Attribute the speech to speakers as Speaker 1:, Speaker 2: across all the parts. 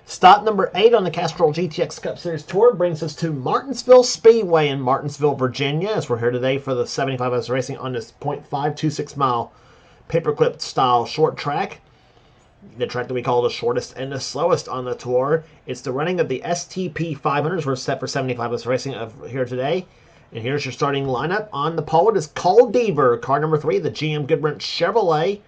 Speaker 1: Stop number 8 on the Castrol GTX Cup Series Tour brings us to Martinsville Speedway in Martinsville, Virginia, as we're here today for the 75 hours racing on this 0.526 mile paperclip style short track. The track that we call the shortest and the slowest on the tour. It's the running of the STP 500s. We're set for 75 hours racing of here today. And here's your starting lineup. On the pole, it is Cole Deaver, car number 3, the GM Goodwrench Chevrolet.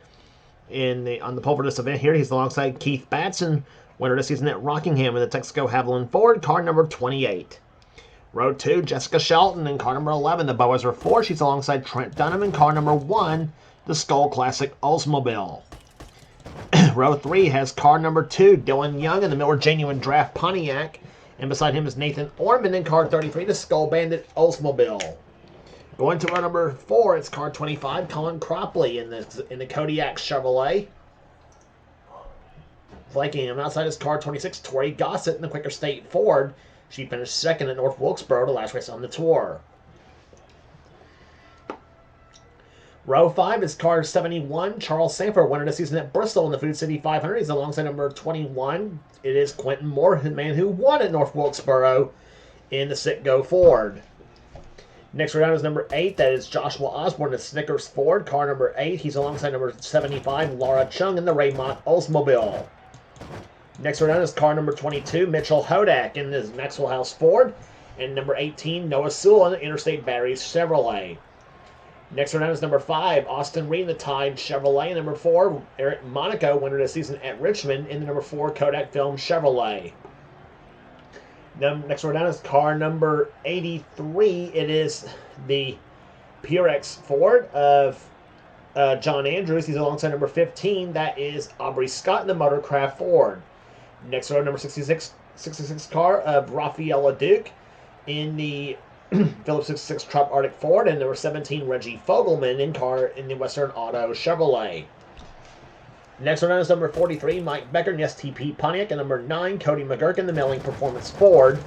Speaker 1: On the pole for this event here, he's alongside Keith Batson, winner this season at Rockingham in the Texaco Haviland Ford, car number 28. Row 2, Jessica Shelton in car number 11, the Budweiser 4. She's alongside Trent Dunham in car number 1, the Skull Classic Oldsmobile. Row 3 has car number 2, Dylan Young in the Miller Genuine Draft Pontiac. And beside him is Nathan Orman in car 33, the Skull Bandit Oldsmobile. Going to row number 4, it's car 25, Colin Cropley in the Kodiak Chevrolet. Flanking him outside is car 26, Tori Gossett in the Quaker State Ford. She finished second at North Wilkesboro, the last race on the tour. Row 5 is car 71, Charles Sanford, winner this season at Bristol in the Food City 500. He's alongside number 21. It is Quentin Moore, the man who won at North Wilkesboro in the Citgo Ford. Next round is number 8. That is Joshua Osborne at Snickers Ford, car number 8. He's alongside number 75, Laura Chung in the Raymont Oldsmobile. Next round is car number 22, Mitchell Hodak in the Maxwell House Ford. And number 18, Noah Sewell in the Interstate Batteries Chevrolet. Next round is number 5, Austin Reed in the Tide Chevrolet. And number 4, Eric Monaco, winner this season at Richmond in the number 4 Kodak Film Chevrolet. Next round is car number 83. It is the Purex Ford of John Andrews. He's alongside number 15. That is Aubrey Scott in the Motorcraft Ford. Next round, number 66 car of Rafaela Duke in the Phillips 66 Trop Arctic Ford, and number 17 Reggie Fogelman in the Western Auto Chevrolet. Next round is number 43 Mike Becker in the STP Pontiac, and number 9 Cody McGurk in the Melling Performance Ford.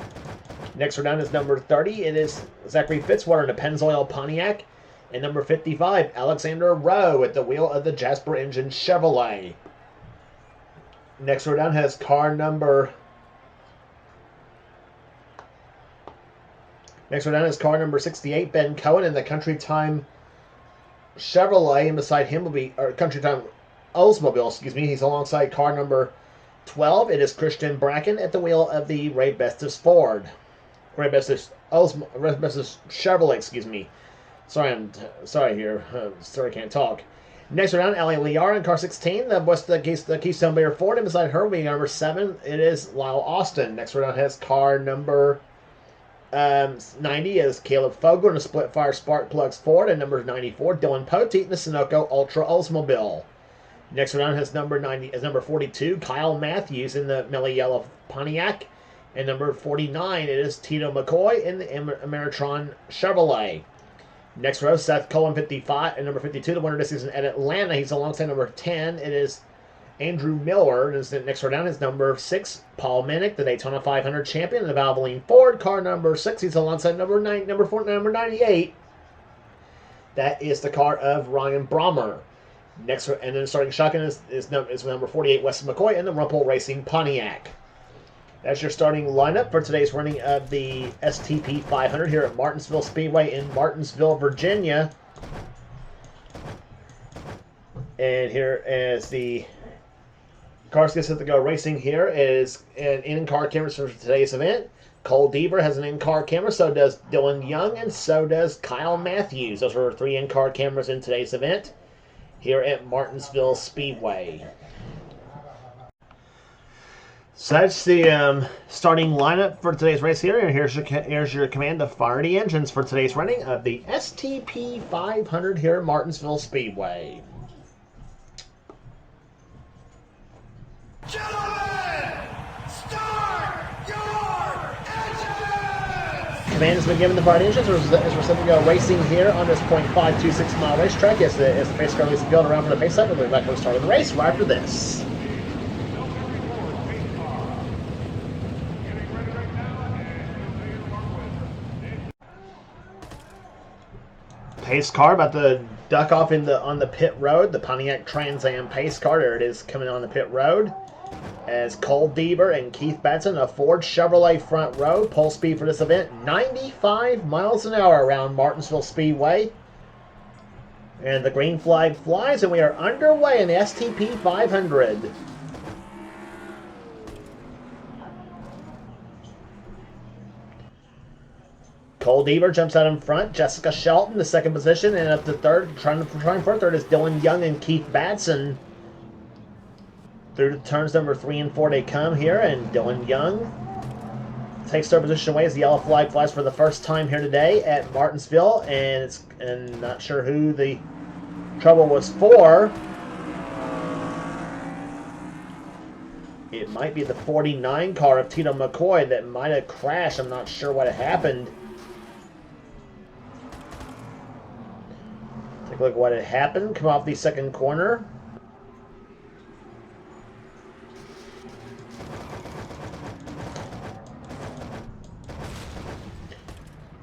Speaker 1: Next round is number 30. It is Zachary Fitzwater in the Pennzoil Pontiac, and number 55 Alexander Rowe at the wheel of the Jasper Engine Chevrolet. Next row down has car number 68, Ben Cohen in the Country Time Chevrolet, and beside him will be Country Time Oldsmobile, excuse me. He's alongside car number 12. It is Christian Bracken at the wheel of the Ray Bestis Ford. Ray Bestis Chevrolet, excuse me. Sorry, I can't talk. Next round, Ellie Liara in car 16, the Keystone Bear Ford, and beside her being number 7, it is Lyle Austin. Next round has car number 90 is Caleb Fogel in the Split Fire Spark Plugs Ford, and number 94 Dylan Poteet in the Sunoco Ultra Oldsmobile. Next round has number 42 Kyle Matthews in the Melly Yellow Pontiac, and number 49 it is Tito McCoy in the Ameritron Chevrolet. Next row, Seth Cullen, 55, and number 52, the winner this season at Atlanta. He's alongside number 10. It is Andrew Miller. And the next row down is number 6, Paul Minnick, the Daytona 500 champion in the Valvoline Ford, car number 6. He's alongside number 98. That is the car of Ryan Brommer. Next, and then starting shotgun is number 48, Weston McCoy in the Rumpel Racing Pontiac. That's your starting lineup for today's running of the STP 500 here at Martinsville Speedway in Martinsville, Virginia. And here is the cars get set to go racing. Here is an in-car camera for today's event. Cole Deaver has an in-car camera, so does Dylan Young, and so does Kyle Matthews. Those are 3 in-car cameras in today's event here at Martinsville Speedway. So that's the starting lineup for today's race here, and here's your command to fire the engines for today's running of the STP 500 here at Martinsville Speedway.
Speaker 2: Gentlemen, start your engines!
Speaker 1: Command has been given to fire the engines as we're set to go racing here on this 0.526 mile racetrack as the pace car leaves the field around for the pace up, and we'll be back to the start of the race right after this. Pace car about to duck off on the pit road. The Pontiac Trans Am pace car. There it is coming on the pit road. As Cole Deaver and Keith Batson, a Ford Chevrolet front row. Pole speed for this event, 95 miles an hour around Martinsville Speedway. And the green flag flies, and we are underway in the STP 500. Cole Deaver jumps out in front. Jessica Shelton, the second position, and up to third, trying for third is Dylan Young and Keith Batson. Through turns number 3 and 4 they come here, and Dylan Young takes third position away as the yellow flag flies for the first time here today at Martinsville, and not sure who the trouble was for. It might be the 49 car of Tito McCoy that might have crashed. I'm not sure what happened. Take a look at what had happened. Come off the second corner.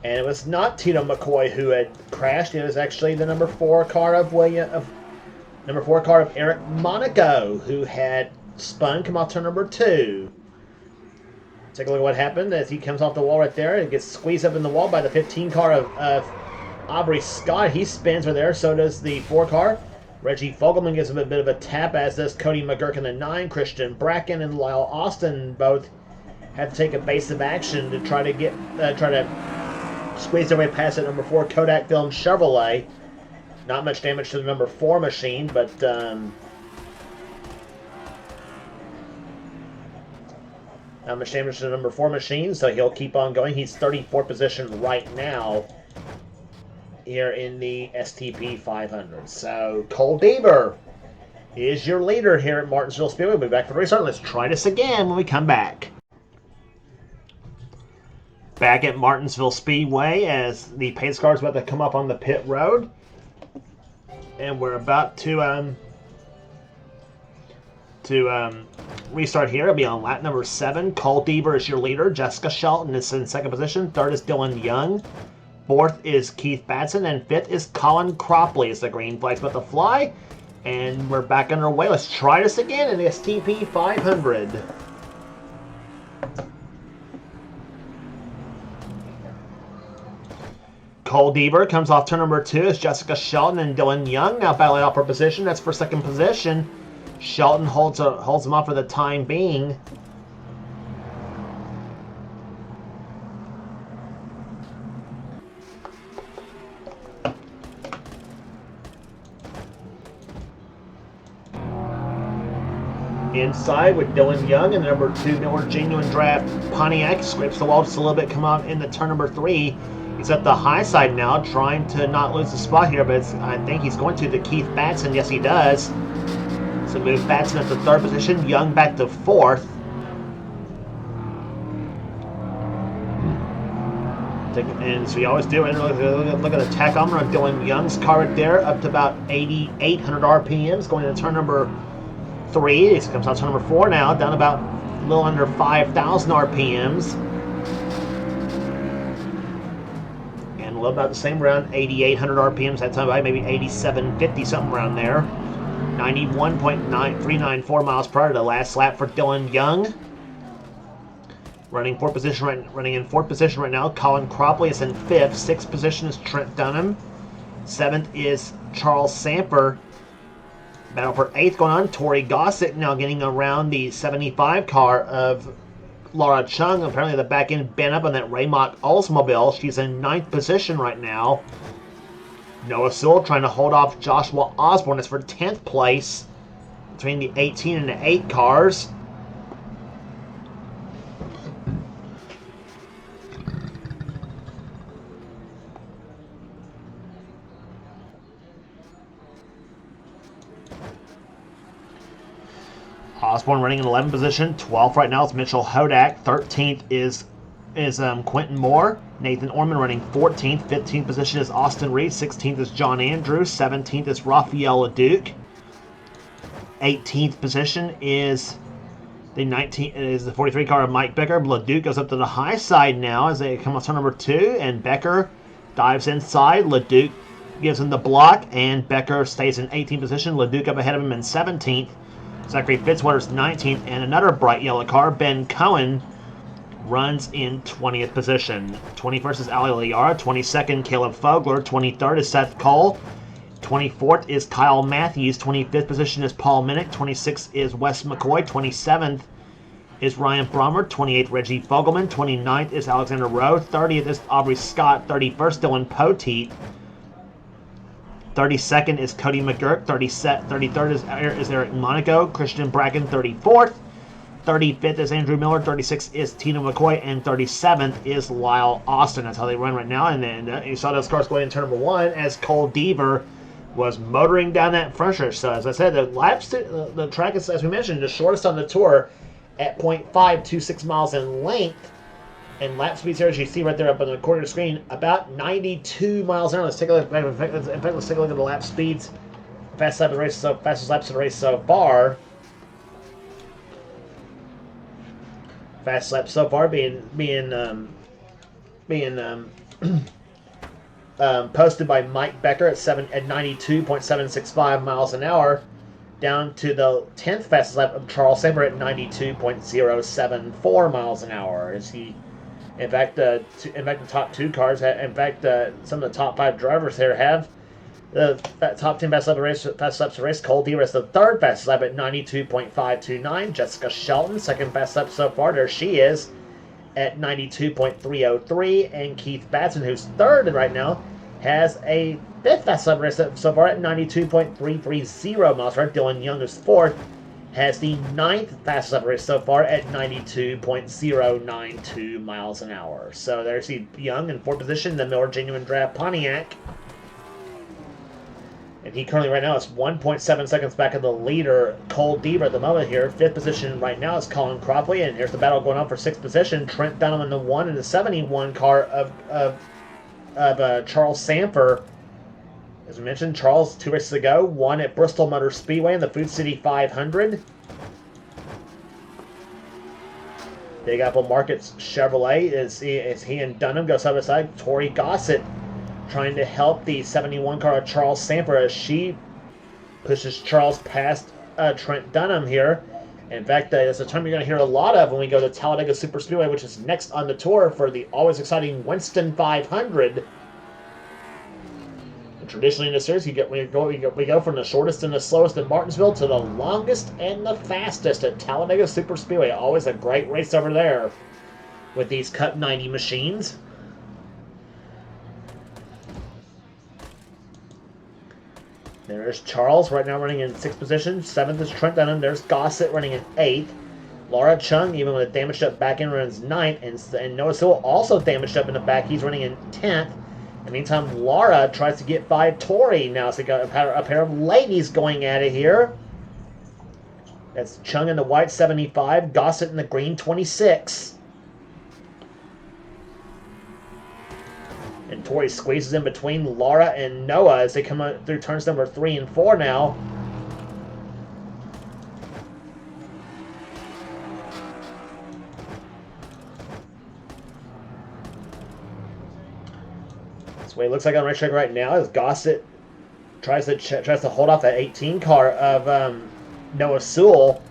Speaker 1: And it was not Tito McCoy who had crashed. It was actually the number 4 car of Eric Monaco who had spun. Come off turn number 2. Take a look at what happened as he comes off the wall right there and gets squeezed up in the wall by the 15 car of Aubrey Scott. He spins right there. So does the 4 car. Reggie Fogelman gives him a bit of a tap, as does Cody McGurk in the 9. Christian Bracken and Lyle Austin both had to take evasive action to try to squeeze their way past that number 4 Kodak Film Chevrolet. Not much damage to the number 4 machine, but not much damage to the number 4 machine, so he'll keep on going. He's 34th position right now here in the STP 500. So Cole Deaver is your leader here at Martinsville Speedway. We'll be back for the restart. Let's try this again when we come back. Back at Martinsville Speedway as the pace car is about to come up on the pit road. And we're about to restart here. It'll be on lap number 7. Cole Deaver is your leader. Jessica Shelton is in second position. Third is Dylan Young. Fourth is Keith Batson. And fifth is Colin Cropley as the green flag's about to fly. And we're back underway. Let's try this again in the STP 500. Cole Deaver comes off turn number 2 as Jessica Shelton and Dylan Young now battling out for position. That's for second position. Shelton holds him off for the time being. Inside with Dylan Young and the number 2 Miller Genuine Draft Pontiac. Scrapes the wall just a little bit, come out in the turn number 3. He's at the high side now, trying to not lose the spot here, but I think he's going to Keith Batson. Yes, he does. So move Batson at the 3rd position, Young back to 4th. And as we always do, look at the tachometer on Dylan Young's car right there, up to about 8,800 RPMs, going to turn number 3. He comes out turn number 4 now, down about a little under 5,000 RPMs. A little about the same, around 8,800 RPMs that time, maybe 8,750, something around there. 91.9394 miles per hour to the last lap for Dylan Young. Running in 4th position right now. Colin Cropley is in 5th. 6th position is Trent Dunham. 7th is Charles Samper. Battle for 8th going on. Tori Gossett now getting around the 75 car of Laura Chung. Apparently the back end bent up on that Raymont Oldsmobile. She's in 9th position right now. Noah Sewell trying to hold off Joshua Osborne. It's for 10th place between the 18 and the 8 cars. Osborne running in 11th position. 12th right now is Mitchell Hodak. 13th is Quentin Moore. Nathan Orman running 14th. 15th position is Austin Reed. 16th is John Andrews. 17th is Raphael LeDuc. 18th position is the 43 car of Mike Becker. LeDuc goes up to the high side now as they come on turn number 2, and Becker dives inside. LeDuc gives him the block, and Becker stays in 18th position. LeDuc up ahead of him in 17th. Zachary Fitzwater's 19th, and another bright yellow car, Ben Cohen, runs in 20th position. 21st is Ali Liara, 22nd Caleb Fogler, 23rd is Seth Cole, 24th is Kyle Matthews, 25th position is Paul Minnick, 26th is Wes McCoy, 27th is Ryan Brommer, 28th Reggie Fogelman, 29th is Alexander Rowe, 30th is Aubrey Scott, 31st Dylan Poteet, 32nd is Cody McGurk, 33rd is Eric Monaco, Christian Bracken 34th, 35th is Andrew Miller, 36th is Tina McCoy, and 37th is Lyle Austin. That's how they run right now. And then you saw those cars going into turn number 1 as Cole Deaver was motoring down that front stretch. So as I said, the track is, as we mentioned, the shortest on the tour at 0.526 miles in length. And lap speeds here, as you see right there up on the corner of the screen, about 92 miles an hour. Let's take a look. In fact, let's take a look at the lap speeds. Fastest laps of the race so far. Fast lap so far being posted by Mike Becker at 92.765 miles an hour, down to the 10th fastest lap of Charles Samper at 92.074 miles an hour. As he, in fact, the top 2 cars, some of the top 5 drivers here have the top 10 fast laps of the race. Cole Deaver is the 3rd fastest lap at 92.529. Jessica Shelton, 2nd fastest lap so far. There she is at 92.303. And Keith Batson, who's 3rd right now, has a 5th fastest lap race so far at 92.330 miles per hour. Dylan Young, who's 4th, has the 9th fastest lap race so far at 92.092 miles an hour. So there's Young in 4th position, the Miller Genuine Draft Pontiac. And he currently right now is 1.7 seconds back of the leader, Cole Deaver, at the moment here. 5th position right now is Colin Cropley, and here's the battle going on for 6th position. Trent Dunham in the 1 and the 71 car of Charles Samper. As we mentioned, Charles, 2 races ago, won at Bristol Motor Speedway in the Food City 500. Big Apple Markets Chevrolet is he and Dunham go side by side. Tori Gossett trying to help the 71 car of Charles Samper as she pushes Charles past Trent Dunham here. In fact, it's a term you're going to hear a lot of when we go to Talladega Superspeedway, which is next on the tour for the always exciting Winston 500. And traditionally in the series, we go from the shortest and the slowest in Martinsville to the longest and the fastest at Talladega Superspeedway. Always a great race over there with these Cup 90 machines. There's Charles right now running in 6th position. 7th is Trent Dunham. There's Gossett running in 8th. Laura Chung, even with a damaged up back end, runs 9th. And Noah Sewell also damaged up in the back. He's running in 10th. In the meantime, Laura tries to get by Tori now. So you got a pair of ladies going at it here. That's Chung in the white 75. Gossett in the green 26. And Tori squeezes in between Laura and Noah as they come out through turns number 3 and 4 now. That's what it looks like on racetrack right now as Gossett tries to hold off that 18 car of Noah Sewell.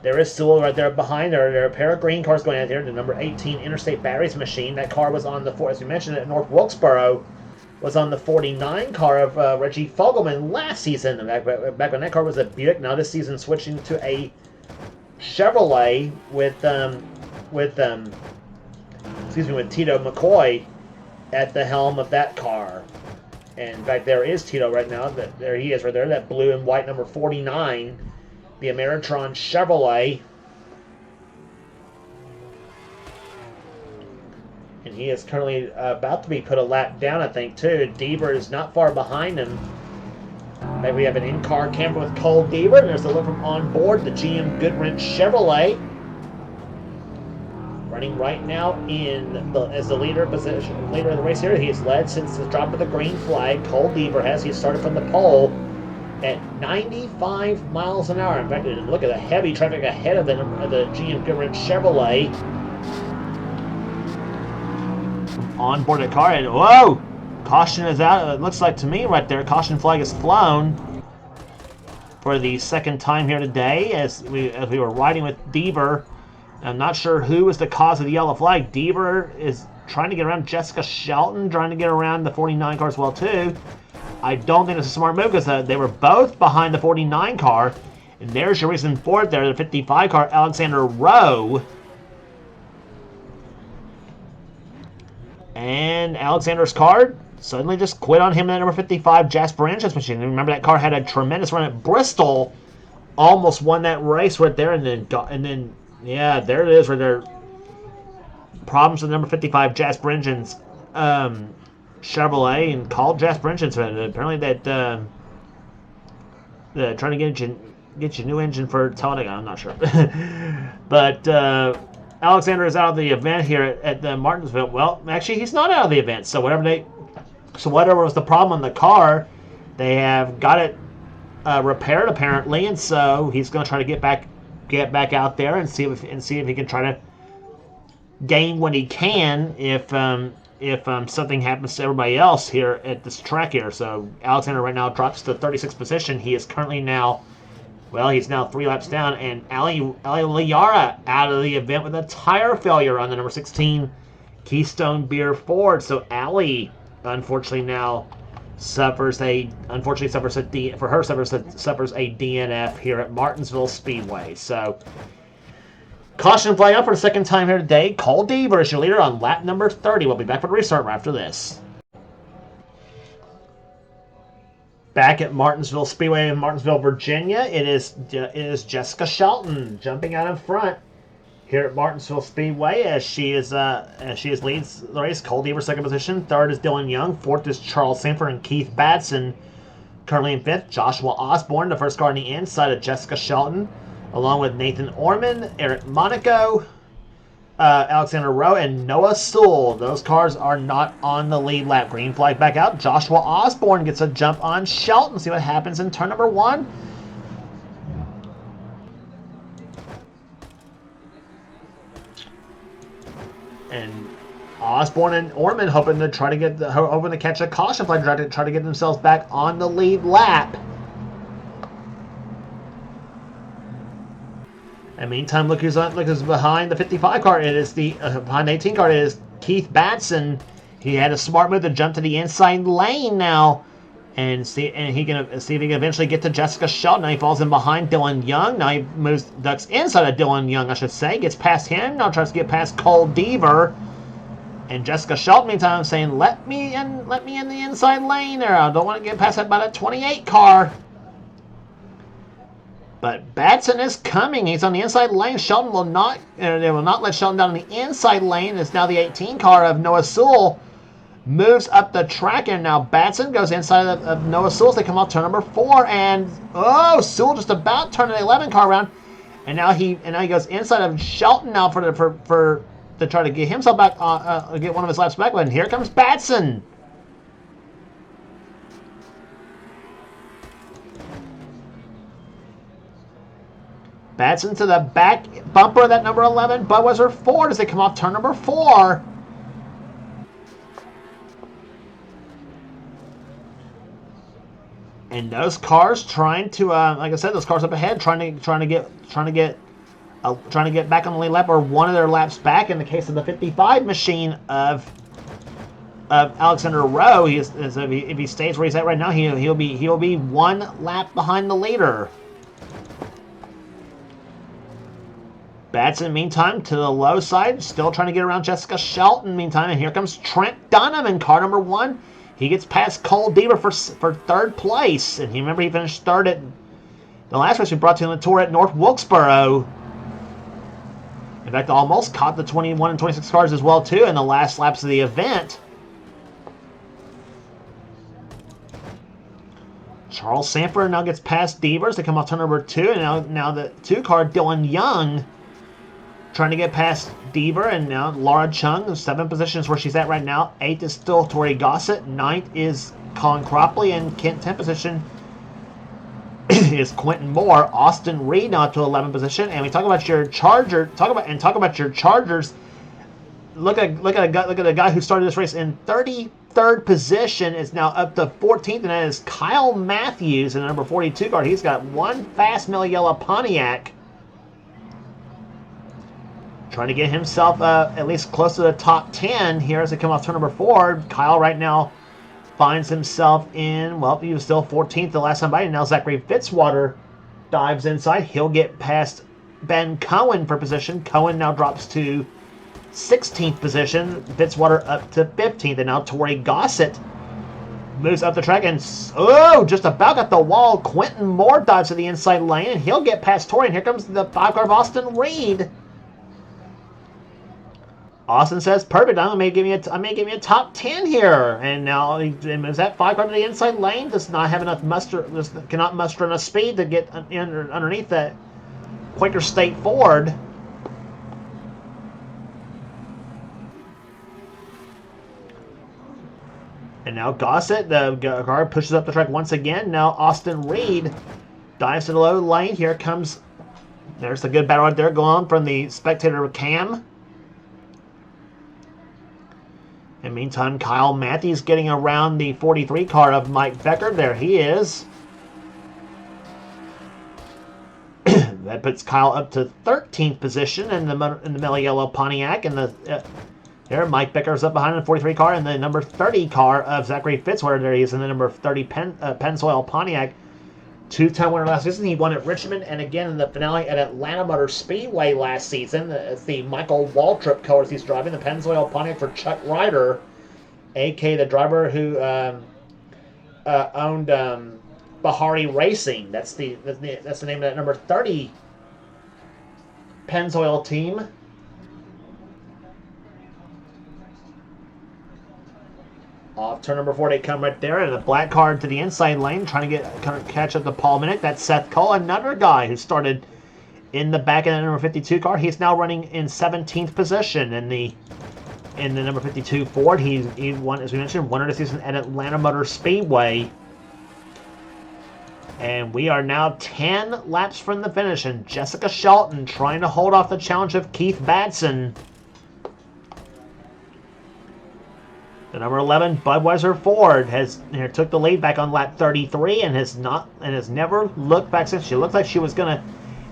Speaker 1: There is Sewell right there behind her. There are a pair of green cars going out there. The number 18 Interstate Batteries machine. That car was on the, as we mentioned, at North Wilkesboro, was on the 49 car of Reggie Fogelman last season. Back when that car was a Buick. Now this season switching to a Chevrolet with Tito McCoy at the helm of that car. And in fact, there is Tito right now. There he is right there. That blue and white number 49. The Ameritron Chevrolet. And he is currently about to be put a lap down, I think, too. Deaver is not far behind him. Maybe we have an in-car camera with Cole Deaver. And there's a look from on board the GM Goodwrench Chevrolet. Running right now as the leader of the race here. He has led since the drop of the green flag. Cole Deaver has. He started from the pole at 95 miles an hour. In fact, look at the heavy traffic ahead of the GM Goodwrench Chevrolet. On board the car, and whoa! Caution is out. It looks like to me right there, caution flag is flown for the second time here today as we were riding with Deaver. I'm not sure who was the cause of the yellow flag. Deaver is trying to get around Jessica Shelton, trying to get around the 49 car as well too. I don't think it's a smart move because they were both behind the 49 car. And there's your reason for it there, the 55 car, Alexander Rowe. And Alexander's car suddenly just quit on him in that number 55 Jasper Engines machine. And remember that car had a tremendous run at Bristol, almost won that race right there, and then yeah, there it is right there. Problems with the number 55 Jasper Engines Chevrolet, and called Jasper Engines. Apparently that trying to get your new engine for Talladega. I'm not sure, but Alexander is out of the event here at the Martinsville. Well, actually, he's not out of the event. So whatever was the problem on the car, they have got it repaired apparently, and so he's going to try to get back out there and see if he can try to gain what he can if something happens to everybody else here at this track here. So Alexander right now drops to 36th position. He is currently now, well, he's now 3 laps down, and Ali Liara out of the event with a tire failure on the number 16 Keystone Beer Ford. So Ali, unfortunately, now suffers a DNF here at Martinsville Speedway. So caution flag up for the second time here today. Cole Deaver is your leader on lap number 30. We'll be back for the restart right after this. Back at Martinsville Speedway in Martinsville, Virginia, it is Jessica Shelton jumping out in front here at Martinsville Speedway as she leads the race. Cole Deaver second position. Third is Dylan Young. Fourth is Charles Sanford and Keith Batson currently in fifth. Joshua Osborne, the first car on the inside of Jessica Shelton, along with Nathan Orman, Eric Monaco, Alexander Rowe, and Noah Sewell. Those cars are not on the lead lap. Green flag back out. Joshua Osborne gets a jump on Shelton. See what happens in turn number 1. And Osborne and Orman hoping to catch a caution flag, try to get themselves back on the lead lap. And meantime, look who's behind the 55 car. It is behind the 18 car. It is Keith Batson. He had a smart move to jump to the inside lane now, and see if he can eventually get to Jessica Shelton. Now he falls in behind Dylan Young. Now he ducks inside of Dylan Young, I should say. Gets past him. Now tries to get past Cole Deaver. And Jessica Shelton, meantime, saying, "Let me in the inside lane there. I don't want to get past that 28 car." But Batson is coming. He's on the inside lane. Shelton will not. They will not let Shelton down on the inside lane. It's now the 18 car of Noah Sewell moves up the track, and now Batson goes inside of Noah Sewell. They come off turn number 4, and Sewell just about turned an 11 car around, and now he goes inside of Shelton now for to try to get himself back, get one of his laps back. And here comes Batson. Batson to the back bumper of that number 11 Budweiser Ford as they come off turn number 4. And those cars trying to, like I said, those cars up ahead trying to get back on the lead lap, or one of their laps back. In the case of the 55 machine of Alexander Rowe, if he stays where he's at right now, he'll be 1 lap behind the leader. Batson, meantime, to the low side, still trying to get around Jessica Shelton, meantime, and here comes Trent Dunham in car number 1. He gets past Cole Deaver for 3rd place, and remember he finished 3rd at the last race we brought to the tour at North Wilkesboro. In fact, almost caught the 21 and 26 cars as well, too, in the last laps of the event. Charles Sanford now gets past Deavers. They come off turn number 2, and now the 2 car, Dylan Young, trying to get past Deaver, and now Laura Chung, 7th position is where she's at right now. 8th is still Tori Gossett. 9th is Colin Cropley, and 10th position is Quentin Moore. Austin Reed now to 11th position. And we talk about your Charger. Talk about your Chargers. Look at a guy who started this race in 34th third position is now up to 14th, and that is Kyle Matthews in the number 42 car. He's got one fast mill yellow Pontiac. Trying to get himself at least close to the top 10 here as they come off turn number 4. Kyle right now finds himself in, well, he was still 14th the last time by, and now Zachary Fitzwater dives inside. He'll get past Ben Cohen for position. Cohen now drops to 16th position. Fitzwater up to 15th, and now Tori Gossett moves up the track and, just about got the wall. Quentin Moore dives to the inside lane, and he'll get past Tori, and here comes the 5-car of Austin Reed. Austin says, "Perfect. I may give me a top 10 here." And now he moves that 5-car to the inside lane. Does not have enough cannot muster enough speed to get underneath that Quaker State Ford. And now Gossett, the car, pushes up the track once again. Now Austin Reed dives to the low lane. Here comes, there's a good battle right there going on from the spectator cam. In the meantime, Kyle Matthews getting around the 43 car of Mike Becker. There he is. That puts Kyle up to 13th position in the mellow yellow Pontiac. And there, Mike Becker's up behind the 43 car, and the number 30 car of Zachary Fitzwater. There he is in the number 30 Pennzoil Pontiac. Two-time winner last season. He won at Richmond and again in the finale at Atlanta Motor Speedway last season. It's the Michael Waltrip colors he's driving, the Pennzoil Pontiac for Chuck Ryder, a.k.a. the driver who owned Bahari Racing. That's the name of that number 30 Pennzoil team. Off turn number 4, they come right there, and a black car to the inside lane, trying to catch up to Paul Minnick. That's Seth Cole, another guy who started in the back of the number 52 car. He's now running in 17th position in the number 52 Ford. He won, as we mentioned, won the season at Atlanta Motor Speedway. And we are now 10 laps from the finish, and Jessica Shelton trying to hold off the challenge of Keith Batson. The number 11 Budweiser Ford took the lead back on lap 33 and has never looked back since. She looked like she was going to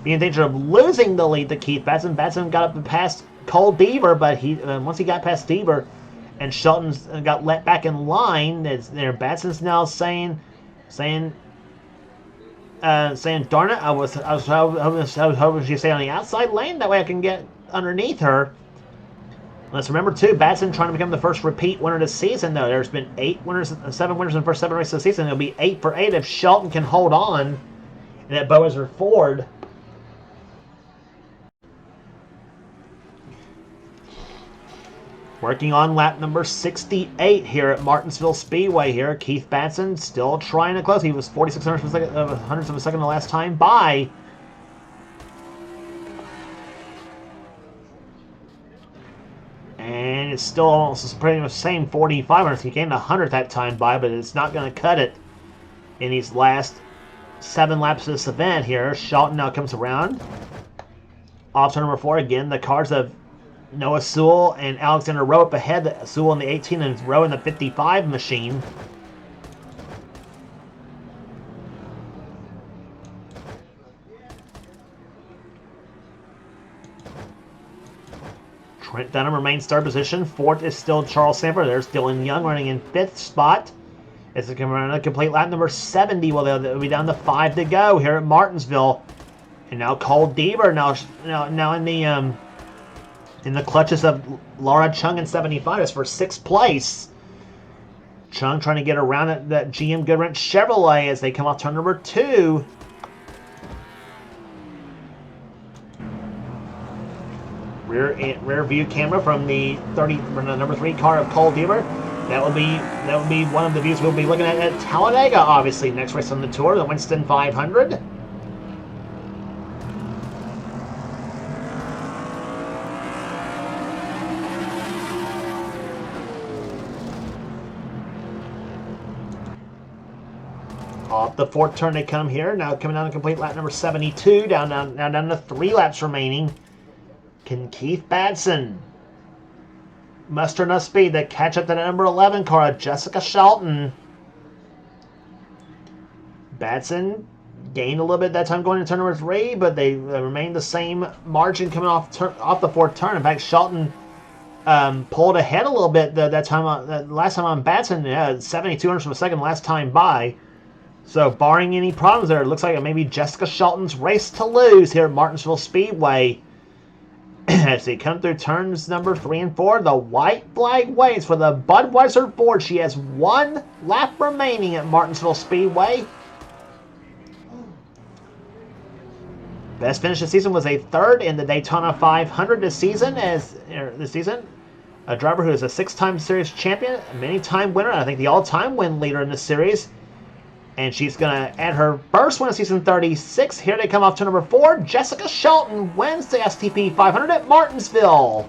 Speaker 1: be in danger of losing the lead to Keith Batson. Batson got up past Cole Deaver, but once he got past Deaver and Shelton got let back in line, Batson's now saying, "Darn it, I was hoping she'd stay on the outside lane. That way I can get underneath her." Let's remember, too, Batson trying to become the first repeat winner this season, though. There's been 7 winners in the first 7 races of the season. It'll be 8 for 8 if Shelton can hold on in that Budweiser Ford. Working on lap number 68 here at Martinsville Speedway here. Keith Batson still trying to close. He was 46 hundredths of a second the last time by. And it's still almost pretty much the same 45 He gained 100th that time by, but it's not going to cut it in these last 7 laps of this event here. Shelton now comes around. Off turn number 4 again. The cars of Noah Sewell and Alexander Rowe up ahead. Sewell in the 18 and Rowe in the 55 machine. Trent Dunham remains third position. Fourth is still Charles Sanford. There's Dylan Young running in 5th spot. As they come around a complete lap number 70. Well, they'll be down to 5 to go here at Martinsville. And now Cole Deaver now in the clutches of Laura Chung in 75 is for 6th place. Chung trying to get around that GM Goodwrench Chevrolet as they come off turn number 2. Rear view camera from the number 3 car of Cole Deaver. That will be one of the views we'll be looking at Talladega, obviously, next race on the tour, the Winston 500. Off the 4th turn they come here. Now coming down to complete lap number 72. Now down to 3 laps remaining. Can Keith Batson muster enough speed to catch up to the number 11 car, Jessica Shelton. Batson gained a little bit that time going into turn number 3, but they remained the same margin coming off the fourth turn. In fact, Shelton pulled ahead a little bit that time. Last time on Batson, 72 hundredths of a second last time by. So, barring any problems there, it looks like it may be Jessica Shelton's race to lose here at Martinsville Speedway. As they come through turns number 3 and 4, the white flag waves for the Budweiser Ford. She has 1 lap remaining at Martinsville Speedway. Best finish this season was a 3rd in the Daytona 500 this season. A driver who is a 6-time series champion, a many-time winner, I think the all-time win leader in this series. And she's going to add her first win of season 36. Here they come off to number 4. Jessica Shelton wins the STP 500 at Martinsville.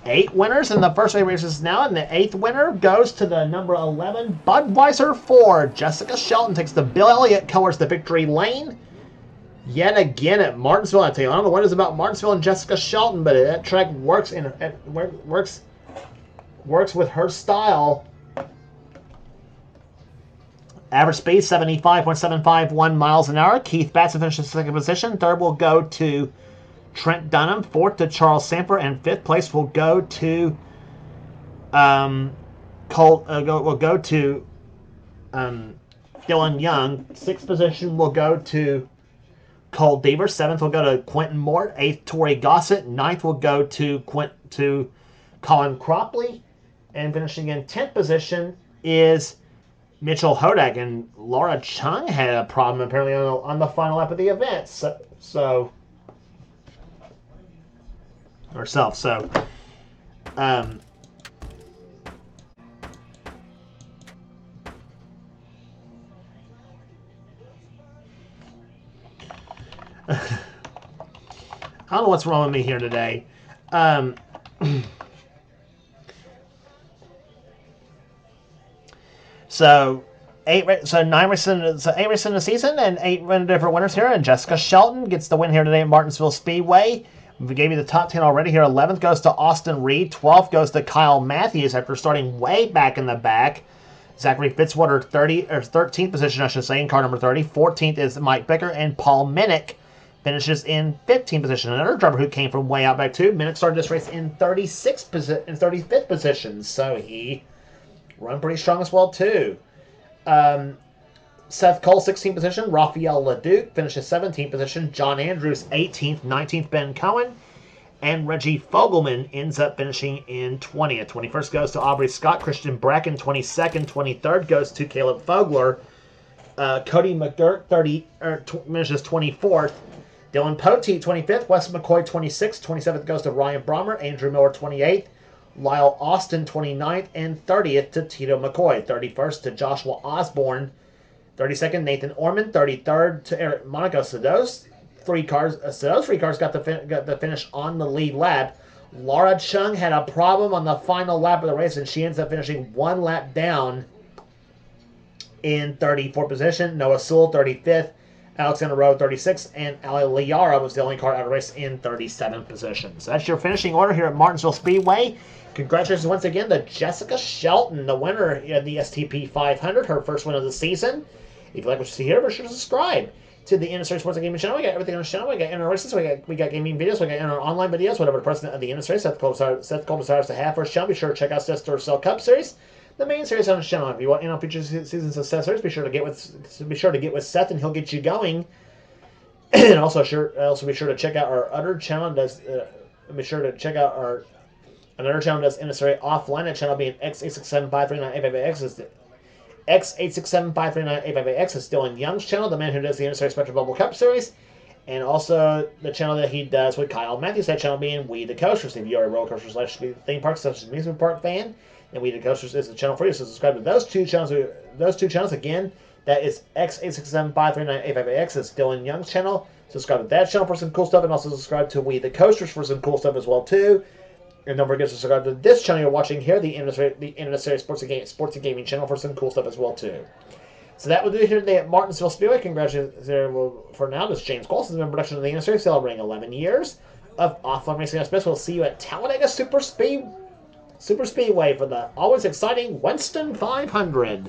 Speaker 1: Eight winners in the first 8 races now, and the 8th winner goes to the number 11 Budweiser Ford. Jessica Shelton takes the Bill Elliott colors to victory lane. Yet again at Martinsville. I tell you, I don't know what it is about Martinsville and Jessica Shelton, but that track works with her style. Average speed 75.751 miles an hour. Keith Batson finishes 2nd position. 3rd will go to Trent Dunham. 4th to Charles Samper, and 5th place will go to Dylan Young. 6th position will go to Cole Deaver. 7th will go to Quentin Mort. 8th, Tori Gossett. 9th will go to Colin Cropley. And finishing in 10th position is Mitchell Hodak. And Laura Chung had a problem apparently on the final lap of the event. So herself. So I don't know what's wrong with me here today. So 8 races in the season, and 8 different winners here. And Jessica Shelton gets the win here today at Martinsville Speedway. We gave you the top 10 already here. 11th goes to Austin Reed. 12th goes to Kyle Matthews after starting way back in the back. Zachary Fitzwater 13th position, I should say, in car number 30. 14th is Mike Becker, and Paul Minnick finishes in 15th position. Another driver who came from way out back too. Minnick started this race in 35th position, so he run pretty strong as well too. Seth Cole 16th position. Raphael LeDuc finishes 17th position. John Andrews 18th. 19th Ben Cohen. And Reggie Fogelman ends up finishing in 20th. 21st goes to Aubrey Scott. Christian Bracken 22nd. 23rd goes to Caleb Fogler. Cody McGirt finishes 24th. Dylan Poteet 25th. Wes McCoy 26th. 27th goes to Ryan Brommer. Andrew Miller 28th. Lyle Austin 29th. And 30th to Tito McCoy. 31st to Joshua Osborne. 32nd Nathan Orman. 33rd to Eric Monaco. So those three cars got the finish on the lead lap. Laura Chung had a problem on the final lap of the race, and she ends up finishing 1 lap down in 34th position. Noah Sewell 35th. Alexander Rowe 36th, and Ali Liara was the only car out of the race in 37th position. So that's your finishing order here at Martinsville Speedway. Congratulations once again to Jessica Shelton, the winner of the STP 500, her first win of the season. If you like what you see here, be sure to subscribe to the NNSCRA Sports and Gaming channel. We got everything on the channel. We got inner races, we got gaming videos, we got inner online videos, whatever the president of the NNSCRA, Seth Cole desires to have for his channel. Be sure to check out Seth's Cell Cup Series, the main series on his channel. If you want future seasons of Seth series, be sure to get with Seth, and he'll get you going. And also be sure to check out our other channel. Be sure to check out our another channel does NNSCRA offline. That channel being X86753985X is X86753985X is Dylan Young's channel, the man who does the NNSCRA Spectrum Bubble Cup Series, and also the channel that he does with Kyle Matthews. That channel being We the Coasters. If you are a roller coaster / theme park such as amusement park fan, and We the Coasters is the channel for you. So subscribe to those two channels. Again, that is X86753985X. It's Dylan Young's channel. Subscribe to that channel for some cool stuff, and also subscribe to We the Coasters for some cool stuff as well too. And don't forget to subscribe to this channel you're watching here, the NNSCRA Sports and Gaming channel, for some cool stuff as well too. So that will do it here today at Martinsville Speedway. Congratulations for now. This is James Colson in production of the NNSCRA, celebrating 11 years of off-road racing on space. We'll see you at Talladega Super Speedway for the always exciting Winston 500.